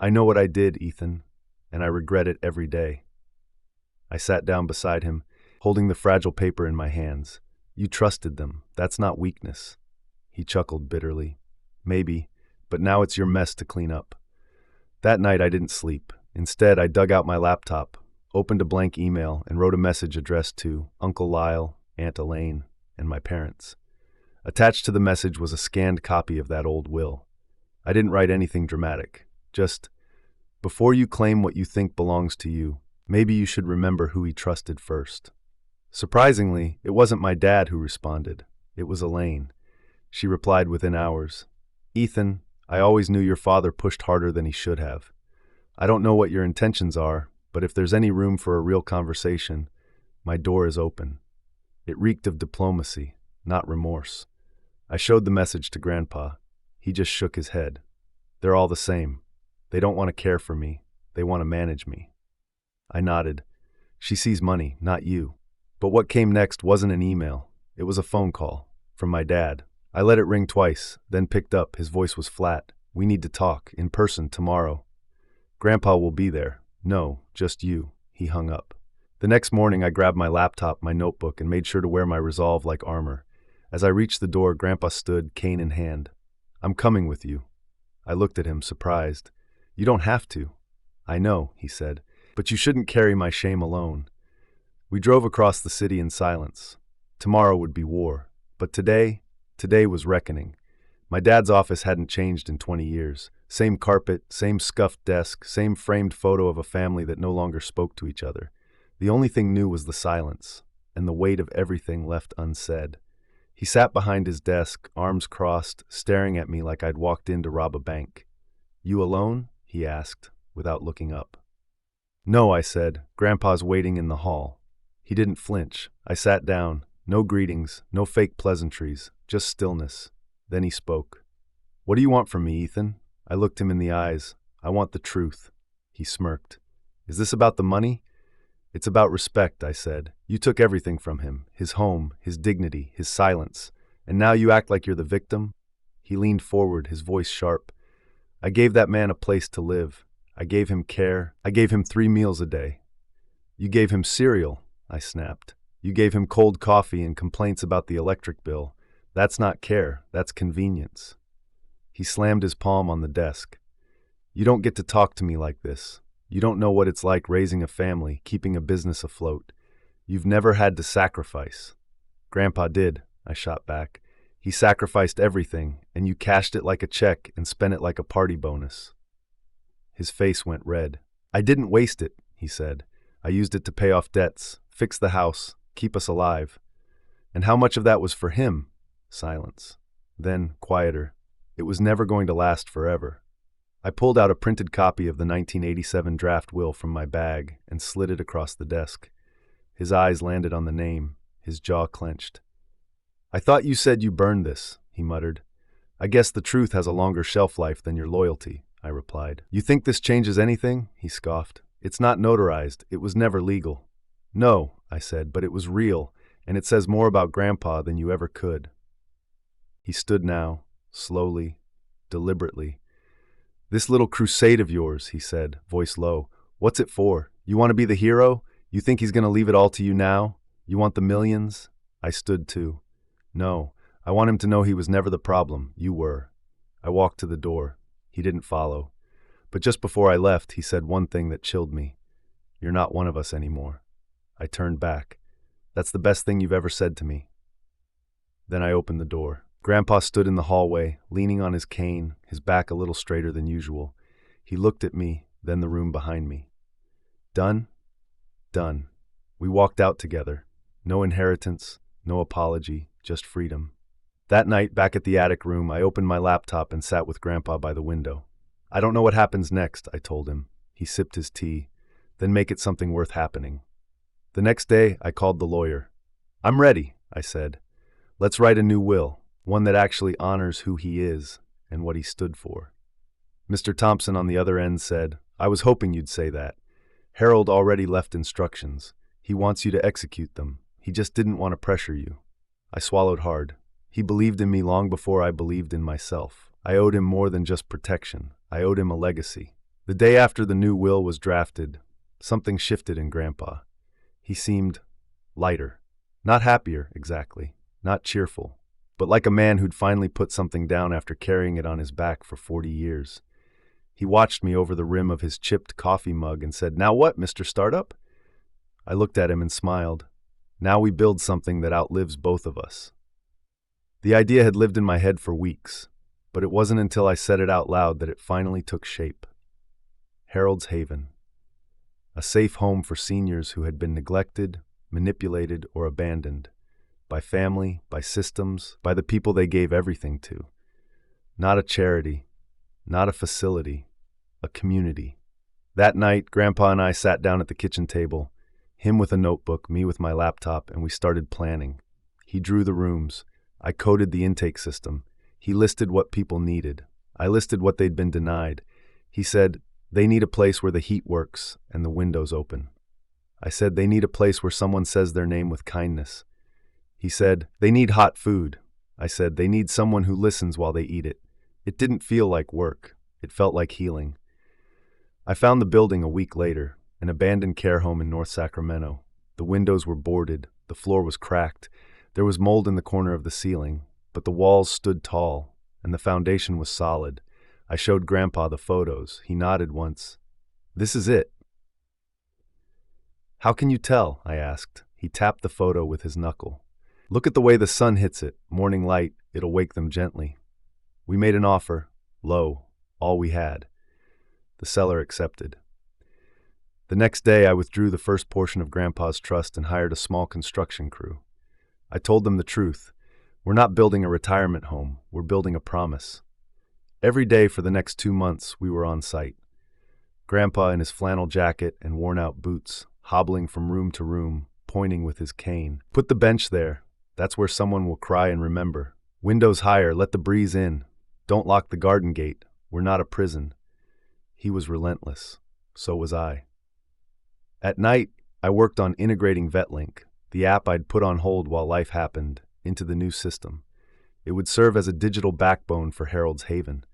"I know what I did, Ethan, and I regret it every day." I sat down beside him, holding the fragile paper in my hands. "You trusted them. That's not weakness." He chuckled bitterly. "Maybe, but now it's your mess to clean up." That night I didn't sleep. Instead, I dug out my laptop, opened a blank email, and wrote a message addressed to Uncle Lyle, Aunt Elaine, and my parents. Attached to the message was a scanned copy of that old will. I didn't write anything dramatic. Just, "Before you claim what you think belongs to you, maybe you should remember who he trusted first." Surprisingly, it wasn't my dad who responded. It was Elaine. She replied within hours. "Ethan, I always knew your father pushed harder than he should have. I don't know what your intentions are, but if there's any room for a real conversation, my door is open." It reeked of diplomacy, not remorse. I showed the message to Grandpa. He just shook his head. "They're all the same. They don't want to care for me. They want to manage me." I nodded. "She sees money, not you." But what came next wasn't an email. It was a phone call, from my dad. I let it ring twice, then picked up. His voice was flat. "We need to talk, in person, tomorrow." "Grandpa will be there." "No, just you." He hung up. The next morning I grabbed my laptop, my notebook, and made sure to wear my resolve like armor. As I reached the door, Grandpa stood, cane in hand. "I'm coming with you." I looked at him, surprised. "You don't have to." "I know," he said, "but you shouldn't carry my shame alone." We drove across the city in silence. Tomorrow would be war, but today was reckoning. My dad's office hadn't changed in 20 years. Same carpet, same scuffed desk, same framed photo of a family that no longer spoke to each other. The only thing new was the silence, and the weight of everything left unsaid. He sat behind his desk, arms crossed, staring at me like I'd walked in to rob a bank. You alone? He asked, without looking up. No, I said. Grandpa's waiting in the hall. He didn't flinch. I sat down. No greetings, no fake pleasantries, just stillness. Then he spoke. What do you want from me, Ethan? I looked him in the eyes. I want the truth. He smirked. Is this about the money? It's about respect, I said. You took everything from him, his home, his dignity, his silence. And now you act like you're the victim? He leaned forward, his voice sharp. I gave that man a place to live. I gave him care. I gave him 3 meals a day. You gave him cereal, I snapped. You gave him cold coffee and complaints about the electric bill. That's not care, that's convenience. He slammed his palm on the desk. You don't get to talk to me like this. You don't know what it's like raising a family, keeping a business afloat. You've never had to sacrifice. Grandpa did, I shot back. He sacrificed everything, and you cashed it like a check and spent it like a party bonus. His face went red. I didn't waste it, he said. I used it to pay off debts, fix the house, keep us alive. And how much of that was for him? Silence. Then, quieter. It was never going to last forever. I pulled out a printed copy of the 1987 draft will from my bag and slid it across the desk. His eyes landed on the name, his jaw clenched. I thought you said you burned this, he muttered. I guess the truth has a longer shelf life than your loyalty, I replied. You think this changes anything? He scoffed. It's not notarized. It was never legal. No, I said, but it was real, and it says more about Grandpa than you ever could. He stood now, slowly, deliberately. This little crusade of yours, he said, voice low. What's it for? You want to be the hero? You think he's going to leave it all to you now? You want the millions? I stood too. No, I want him to know he was never the problem. You were. I walked to the door. He didn't follow. But just before I left, he said one thing that chilled me. You're not one of us anymore. I turned back. That's the best thing you've ever said to me. Then I opened the door. Grandpa stood in the hallway, leaning on his cane, his back a little straighter than usual. He looked at me, then the room behind me. Done? Done. We walked out together. No inheritance, no apology, just freedom. That night, back at the attic room, I opened my laptop and sat with Grandpa by the window. I don't know what happens next, I told him. He sipped his tea. Then make it something worth happening. The next day, I called the lawyer. I'm ready, I said. Let's write a new will, one that actually honors who he is and what he stood for. Mr. Thompson on the other end said, I was hoping you'd say that. Harold already left instructions. He wants you to execute them. He just didn't want to pressure you. I swallowed hard. He believed in me long before I believed in myself. I owed him more than just protection. I owed him a legacy. The day after the new will was drafted, something shifted in Grandpa. He seemed lighter. Not happier, exactly. Not cheerful. But like a man who'd finally put something down after carrying it on his back for 40 years. He watched me over the rim of his chipped coffee mug and said, Now what, Mr. Startup? I looked at him and smiled. Now we build something that outlives both of us. The idea had lived in my head for weeks, but it wasn't until I said it out loud that it finally took shape. Harold's Haven. A safe home for seniors who had been neglected, manipulated, or abandoned. By family, by systems, by the people they gave everything to. Not a charity, not a facility, a community. That night, Grandpa and I sat down at the kitchen table, him with a notebook, me with my laptop, and we started planning. He drew the rooms. I coded the intake system. He listed what people needed. I listed what they'd been denied. He said, they need a place where the heat works and the windows open. I said, they need a place where someone says their name with kindness. He said, they need hot food. I said, they need someone who listens while they eat it. It didn't feel like work. It felt like healing. I found the building a week later, an abandoned care home in North Sacramento. The windows were boarded. The floor was cracked. There was mold in the corner of the ceiling, but the walls stood tall, and the foundation was solid. I showed Grandpa the photos. He nodded once. This is it. How can you tell? I asked. He tapped the photo with his knuckle. Look at the way the sun hits it. Morning light, it'll wake them gently. We made an offer. Low. All we had. The seller accepted. The next day, I withdrew the first portion of Grandpa's trust and hired a small construction crew. I told them the truth. We're not building a retirement home. We're building a promise. Every day for the next 2 months, we were on site. Grandpa in his flannel jacket and worn-out boots, hobbling from room to room, pointing with his cane. Put the bench there. That's where someone will cry and remember. Windows higher, let the breeze in. Don't lock the garden gate. We're not a prison. He was relentless. So was I. At night, I worked on integrating VetLink, the app I'd put on hold while life happened, into the new system. It would serve as a digital backbone for Harold's Haven.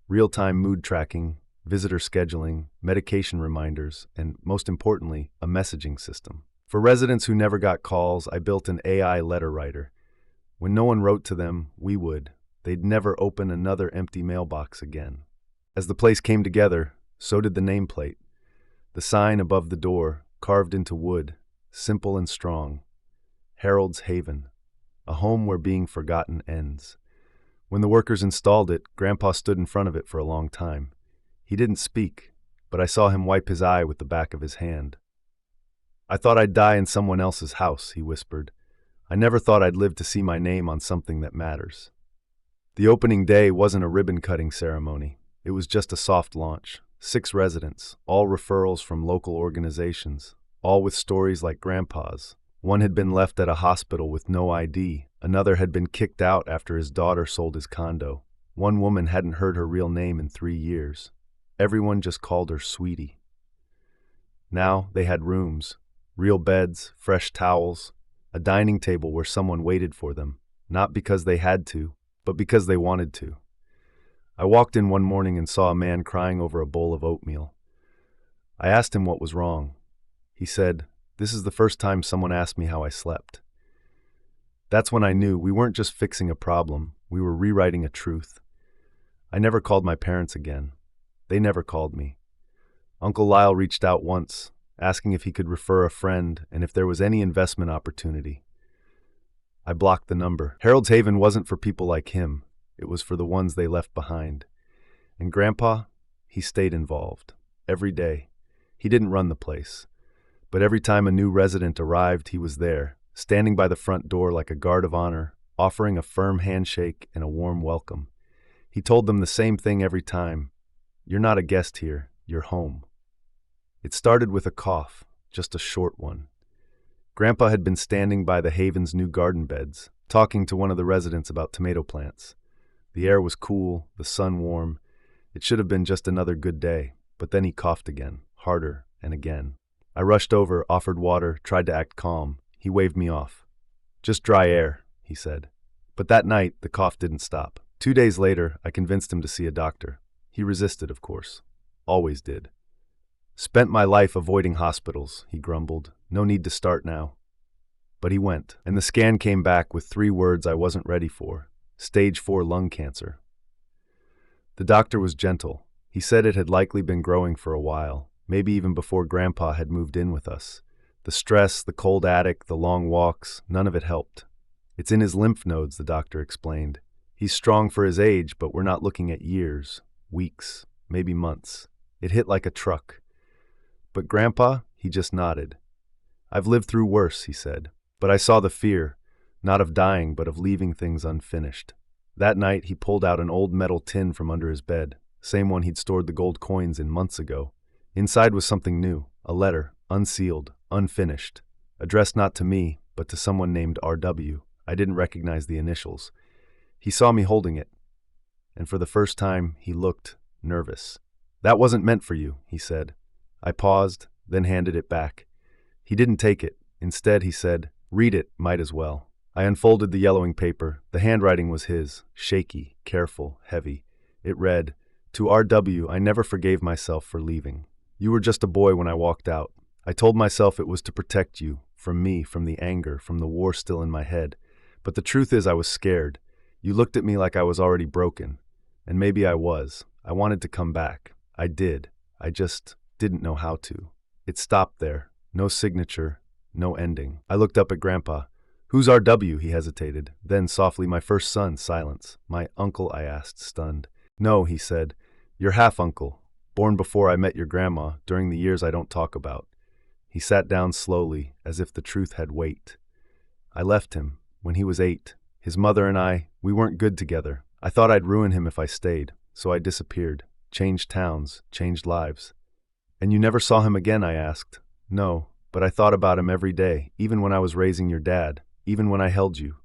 Real-time mood tracking, visitor scheduling, medication reminders, and, most importantly, a messaging system. For residents who never got calls, I built an AI letter writer. When no one wrote to them, we would. They'd never open another empty mailbox again. As the place came together, so did the nameplate. The sign above the door, carved into wood, simple and strong. Harold's Haven, a home where being forgotten ends. When the workers installed it, Grandpa stood in front of it for a long time. He didn't speak, but I saw him wipe his eye with the back of his hand. "I thought I'd die in someone else's house," he whispered. "I never thought I'd live to see my name on something that matters." The opening day wasn't a ribbon-cutting ceremony. It was just a soft launch. 6 residents, all referrals from local organizations, all with stories like Grandpa's. One had been left at a hospital with no ID. Another had been kicked out after his daughter sold his condo. One woman hadn't heard her real name in 3 years. Everyone just called her Sweetie. Now they had rooms, real beds, fresh towels, a dining table where someone waited for them, not because they had to, but because they wanted to. I walked in one morning and saw a man crying over a bowl of oatmeal. I asked him what was wrong. He said, "This is the first time someone asked me how I slept." That's when I knew we weren't just fixing a problem, we were rewriting a truth. I never called my parents again. They never called me. Uncle Lyle reached out once, asking if he could refer a friend and if there was any investment opportunity. I blocked the number. Harold's Haven wasn't for people like him. It was for the ones they left behind. And Grandpa, he stayed involved. Every day. He didn't run the place. But every time a new resident arrived, he was there, standing by the front door like a guard of honor, offering a firm handshake and a warm welcome. He told them the same thing every time. "You're not a guest here, you're home." It started with a cough, just a short one. Grandpa had been standing by the Haven's new garden beds, talking to one of the residents about tomato plants. The air was cool, the sun warm. It should have been just another good day, but then he coughed again, harder and again. I rushed over, offered water, tried to act calm. He waved me off. "Just dry air," he said. But that night, the cough didn't stop. 2 days later, I convinced him to see a doctor. He resisted, of course. Always did. "Spent my life avoiding hospitals," he grumbled. "No need to start now." But he went, and the scan came back with 3 words I wasn't ready for. Stage 4 lung cancer. The doctor was gentle. He said it had likely been growing for a while, maybe even before Grandpa had moved in with us. The stress, the cold attic, the long walks, none of it helped. "It's in his lymph nodes," the doctor explained. "He's strong for his age, but we're not looking at years, weeks, maybe months." It hit like a truck. But Grandpa, he just nodded. "I've lived through worse," he said. "But I saw the fear, not of dying, but of leaving things unfinished." That night, he pulled out an old metal tin from under his bed, same one he'd stored the gold coins in months ago. Inside was something new, a letter, unsealed, unfinished, addressed not to me, but to someone named R.W. I didn't recognize the initials. He saw me holding it, and for the first time, he looked nervous. "That wasn't meant for you," he said. I paused, then handed it back. He didn't take it. Instead, he said, "Read it, might as well." I unfolded the yellowing paper. The handwriting was his, shaky, careful, heavy. It read, "To R.W., I never forgave myself for leaving. You were just a boy when I walked out. I told myself it was to protect you, from me, from the anger, from the war still in my head. But the truth is I was scared. You looked at me like I was already broken. And maybe I was. I wanted to come back. I did. I just didn't know how to." It stopped there. No signature, no ending. I looked up at Grandpa. "Who's R.W.?" he hesitated. Then, softly, "My first son." Silence. "My uncle?" I asked, stunned. "No," he said. "Your half-uncle, born before I met your grandma, during the years I don't talk about." He sat down slowly, as if the truth had weight. "I left him when he was 8. His mother and I, we weren't good together. I thought I'd ruin him if I stayed. So I disappeared, changed towns, changed lives. And you never saw him again, I asked. No, but I thought about him every day, even when I was raising your dad, even when I held you.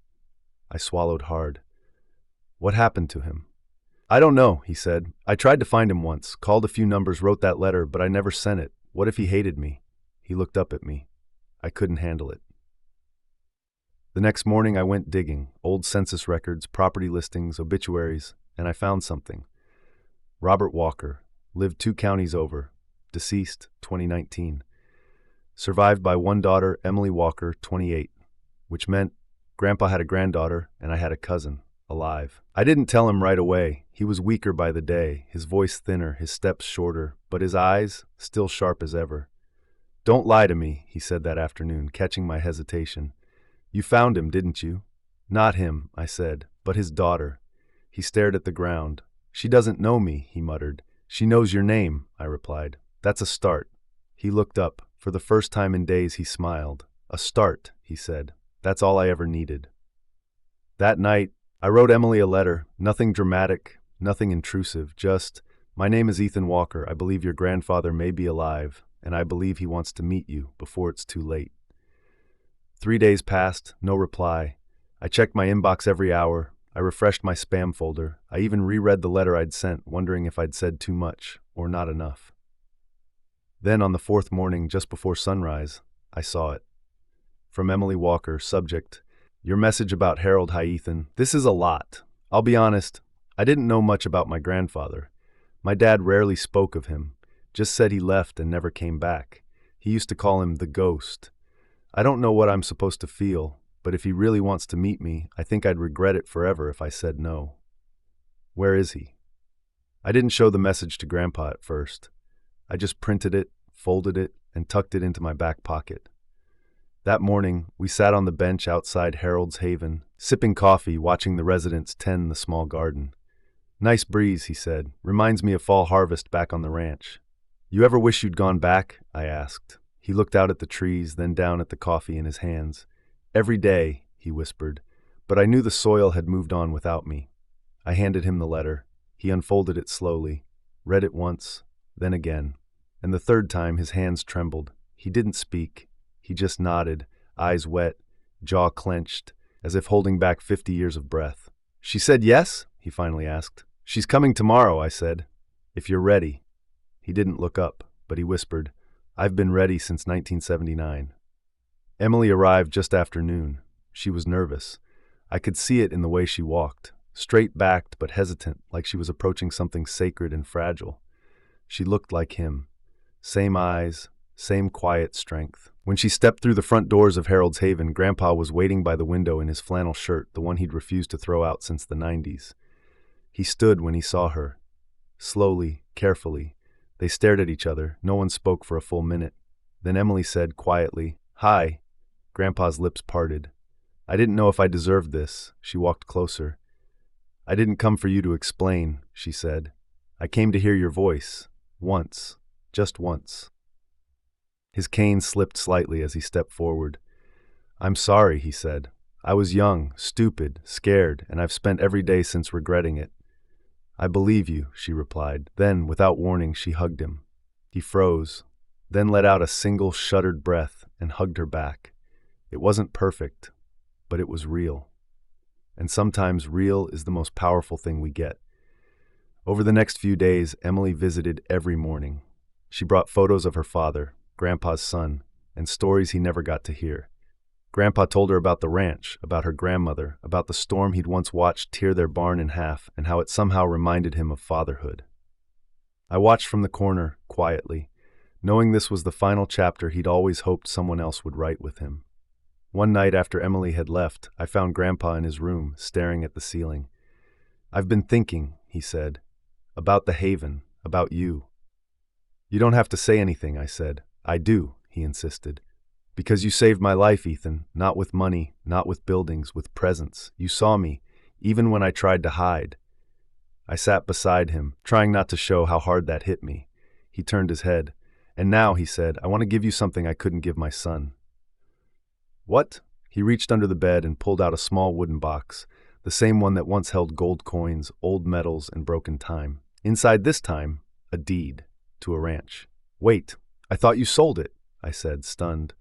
I swallowed hard. What happened to him? I don't know, he said. I tried to find him once, called a few numbers, wrote that letter, but I never sent it. What if he hated me? He looked up at me. I couldn't handle it. The next morning I went digging, old census records, property listings, obituaries, and I found something. Robert Walker, lived 2 counties over, deceased, 2019. Survived by one daughter, Emily Walker, 28, which meant Grandpa had a granddaughter and I had a cousin, alive. I didn't tell him right away. He was weaker by the day, his voice thinner, his steps shorter, but his eyes still sharp as ever. Don't lie to me, he said that afternoon, catching my hesitation. You found him, didn't you? Not him, I said, but his daughter. He stared at the ground. She doesn't know me, he muttered. She knows your name, I replied. That's a start. He looked up. For the first time in days, he smiled. A start, he said. That's all I ever needed. That night, I wrote Emily a letter, nothing dramatic, nothing intrusive, just, my name is Ethan Walker. I believe your grandfather may be alive, and I believe he wants to meet you before it's too late. 3 days passed, no reply. I checked my inbox every hour. I refreshed my spam folder. I even reread the letter I'd sent, wondering if I'd said too much or not enough. Then on the 4th morning, just before sunrise, I saw it. From Emily Walker, subject, your message about Harold. Hi, Ethan. This is a lot. I'll be honest, I didn't know much about my grandfather. My dad rarely spoke of him, just said he left and never came back. He used to call him the ghost. I don't know what I'm supposed to feel, but if he really wants to meet me, I think I'd regret it forever if I said no. Where is he? I didn't show the message to Grandpa at first. I just printed it, folded it, and tucked it into my back pocket. That morning, we sat on the bench outside Harold's Haven, sipping coffee, watching the residents tend the small garden. Nice breeze, he said. Reminds me of fall harvest back on the ranch. You ever wish you'd gone back? I asked. He looked out at the trees, then down at the coffee in his hands. Every day, he whispered, but I knew the soil had moved on without me. I handed him the letter. He unfolded it slowly, read it once, then again. And the 3rd time, his hands trembled. He didn't speak. He just nodded, eyes wet, jaw clenched, as if holding back 50 years of breath. She said yes? He finally asked. She's coming tomorrow, I said. If you're ready. He didn't look up, but he whispered, I've been ready since 1979. Emily arrived just after noon. She was nervous. I could see it in the way she walked, straight-backed but hesitant, like she was approaching something sacred and fragile. She looked like him. Same eyes, same quiet strength. When she stepped through the front doors of Harold's Haven, Grandpa was waiting by the window in his flannel shirt, the one he'd refused to throw out since the 90s. He stood when he saw her. Slowly, carefully, they stared at each other. No one spoke for a full minute. Then Emily said quietly, Hi. Grandpa's lips parted. I didn't know if I deserved this. She walked closer. I didn't come for you to explain, she said. I came to hear your voice. Once. Just once. His cane slipped slightly as he stepped forward. I'm sorry, he said. I was young, stupid, scared, and I've spent every day since regretting it. I believe you, she replied. Then, without warning, she hugged him. He froze, then let out a single shuddered breath and hugged her back. It wasn't perfect, but it was real. And sometimes real is the most powerful thing we get. Over the next few days, Emily visited every morning. She brought photos of her father, Grandpa's son, and stories he never got to hear. Grandpa told her about the ranch, about her grandmother, about the storm he'd once watched tear their barn in half, and how it somehow reminded him of fatherhood. I watched from the corner, quietly, knowing this was the final chapter he'd always hoped someone else would write with him. One night after Emily had left, I found Grandpa in his room, staring at the ceiling. I've been thinking, he said, about the Haven, about you. You don't have to say anything, I said. I do, he insisted. Because you saved my life, Ethan, not with money, not with buildings, with presence. You saw me, even when I tried to hide. I sat beside him, trying not to show how hard that hit me. He turned his head. And now, he said, I want to give you something I couldn't give my son. What? He reached under the bed and pulled out a small wooden box, the same one that once held gold coins, old medals, and broken time. Inside this time, a deed to a ranch. Wait, I thought you sold it, I said, stunned.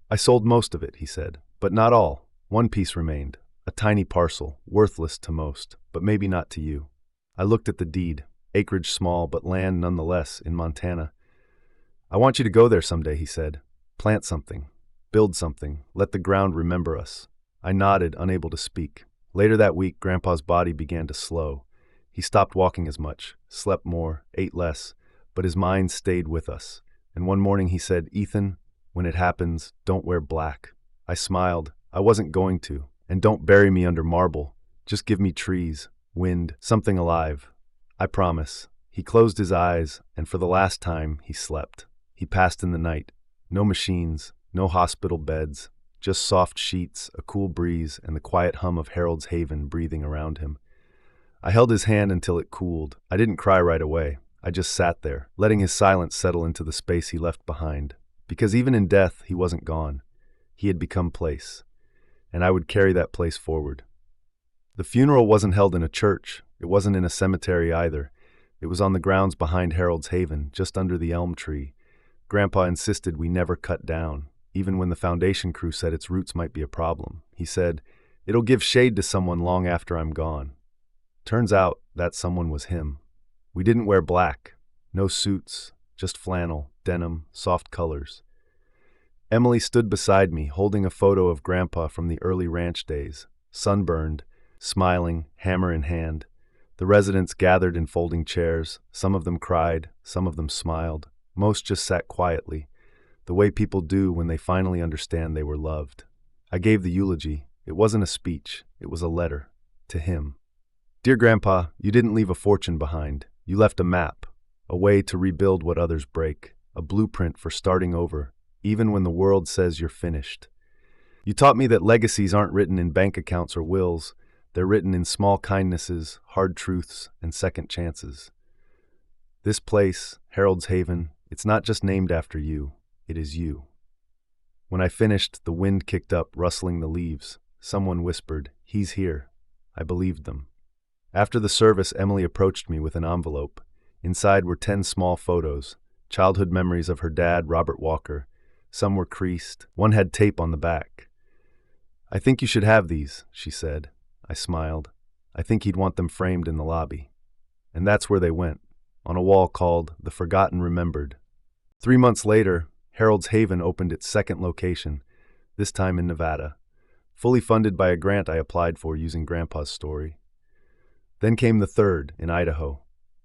I sold most of it, he said, but not all. One piece remained, a tiny parcel, worthless to most, but maybe not to you. I looked at the deed, acreage small, but land nonetheless, in Montana. I want you to go there someday, he said. Plant something, build something, let the ground remember us. I nodded, unable to speak. Later that week, Grandpa's body began to slow. He stopped walking as much, slept more, ate less, but his mind stayed with us. And one morning he said, "Ethan, when it happens, don't wear black." I smiled. I wasn't going to. And don't bury me under marble. Just give me trees, wind, something alive. I promise. He closed his eyes, and for the last time, he slept. He passed in the night. No machines, no hospital beds, just soft sheets, a cool breeze, and the quiet hum of Harold's Haven breathing around him. I held his hand until it cooled. I didn't cry right away. I just sat there, letting his silence settle into the space he left behind. Because even in death, he wasn't gone. He had become place. And I would carry that place forward. The funeral wasn't held in a church. It wasn't in a cemetery either. It was on the grounds behind Harold's Haven, just under the elm tree. Grandpa insisted we never cut down, even when the foundation crew said its roots might be a problem. He said, "It'll give shade to someone long after I'm gone." Turns out that someone was him. We didn't wear black. No suits, just flannel, denim, soft colors. Emily stood beside me, holding a photo of Grandpa from the early ranch days, sunburned, smiling, hammer in hand. The residents gathered in folding chairs. Some of them cried, some of them smiled. Most just sat quietly, the way people do when they finally understand they were loved. I gave the eulogy. It wasn't a speech, it was a letter. To him. Dear Grandpa, you didn't leave a fortune behind. You left a map, a way to rebuild what others break, a blueprint for starting over, even when the world says you're finished. You taught me that legacies aren't written in bank accounts or wills. They're written in small kindnesses, hard truths, and second chances. This place, Harold's Haven, it's not just named after you, it is you. When I finished, the wind kicked up, rustling the leaves. Someone whispered, "He's here." I believed them. After the service, Emily approached me with an envelope. Inside were 10 small photos, childhood memories of her dad, Robert Walker. Some were creased. One had tape on the back. "I think you should have these," she said. I smiled. "I think he'd want them framed in the lobby." And that's where they went, on a wall called The Forgotten Remembered. 3 months later, Harold's Haven opened its second location, this time in Nevada, fully funded by a grant I applied for using Grandpa's story. Then came the third, in Idaho.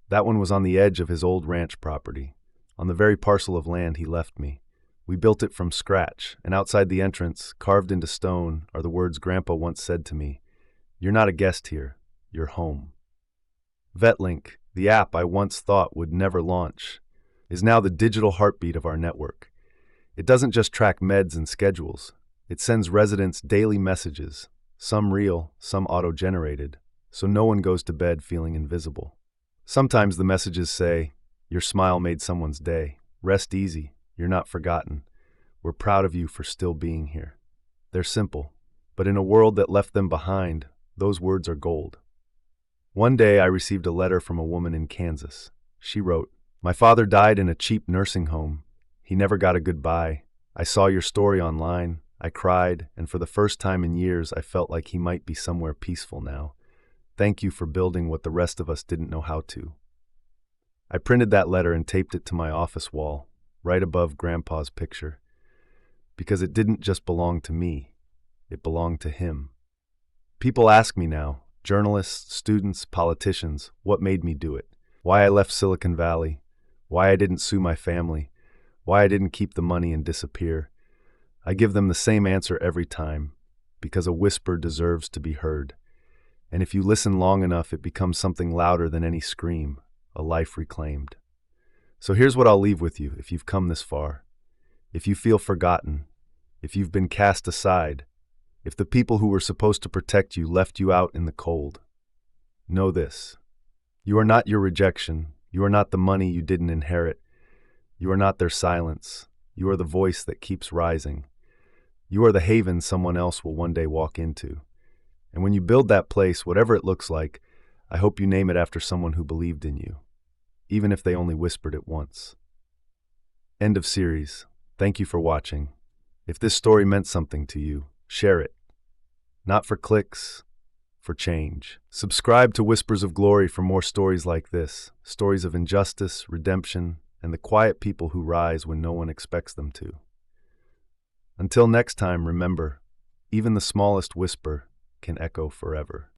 That one was on the edge of his old ranch property, on the very parcel of land he left me. We built it from scratch, and outside the entrance, carved into stone, are the words Grandpa once said to me, "You're not a guest here, you're home." VetLink, the app I once thought would never launch, is now the digital heartbeat of our network. It doesn't just track meds and schedules. It sends residents daily messages, some real, some auto-generated, so no one goes to bed feeling invisible. Sometimes the messages say, "Your smile made someone's day. Rest easy. You're not forgotten. We're proud of you for still being here." They're simple, but in a world that left them behind, those words are gold. One day I received a letter from a woman in Kansas. She wrote, "My father died in a cheap nursing home. He never got a goodbye. I saw your story online. I cried, and for the first time in years I felt like he might be somewhere peaceful now. Thank you for building what the rest of us didn't know how to." I printed that letter and taped it to my office wall, right above Grandpa's picture. Because it didn't just belong to me, it belonged to him. People ask me now, journalists, students, politicians, what made me do it, why I left Silicon Valley, why I didn't sue my family, why I didn't keep the money and disappear. I give them the same answer every time, because a whisper deserves to be heard. And if you listen long enough, it becomes something louder than any scream, a life reclaimed. So here's what I'll leave with you if you've come this far. If you feel forgotten, if you've been cast aside, if the people who were supposed to protect you left you out in the cold, know this. You are not your rejection. You are not the money you didn't inherit. You are not their silence. You are the voice that keeps rising. You are the haven someone else will one day walk into. And when you build that place, whatever it looks like, I hope you name it after someone who believed in you. even if they only whispered it once. End of series. Thank you for watching. If this story meant something to you, share it. Not for clicks, for change. Subscribe to Whispers of Glory for more stories like this, stories of injustice, redemption, and the quiet people who rise when no one expects them to. Until next time, remember, even the smallest whisper can echo forever.